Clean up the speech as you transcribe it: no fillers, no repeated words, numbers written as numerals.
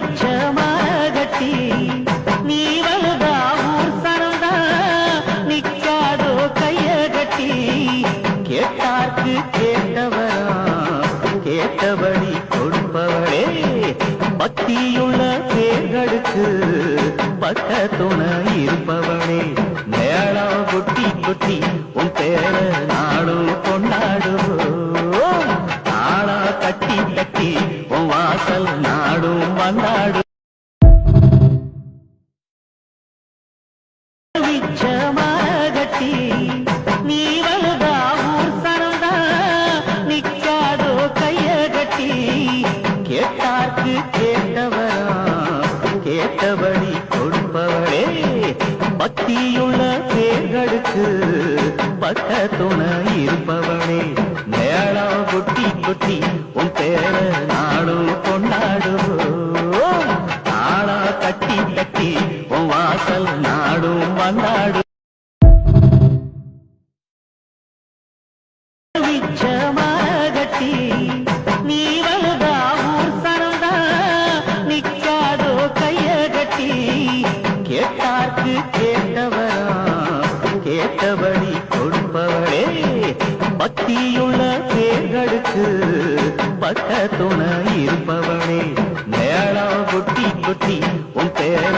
விச்சமாகட்டி நீ வலுதா ஊர் சனந்தா நிக்காதோ கைய கட்டி கேட்டார்க்கு கேட்டவரா கேட்டபடி கொடுப்பவளே பக்தியுள்ள பேர்களுக்கு பக்க துணை இருப்பவளே மேளம் குட்டி குட்டி உன் பேர நாடும் கொண்டாடுவோம் நாளா கட்டி கட்டி உன் வாசல் நாடும் வந்தாடு விச்சமாகட்டி நீ வலுதா ஊர் சனந்தா நிக்காதோ கைய கட்டி கேட்டார்க்கு கேட்டவரா கேட்டபடி கொடுப்பவளே பக்தியுள்ள பேர்களுக்கு பக்க துணை இருப்பவளே மேளம் குட்டி குட்டி உன் பேர நாடும் கொண்டாடுவோம் நாளா கட்டி கட்டி உன் வாசல் நாடும் வந்தாடு விச்சமாகட்டி நீ வலுதா ஊர் சனந்தா நிக்காதோ கைய கட்டி கேட்டார்க்கு கேட்டவரா கேட்டபடி கொடுப்பவளே பக்தியுள்ள பேர்களுக்கு பக்க துணை இருப்பவளே மேளம் குட்டி குட்டி உன் பேர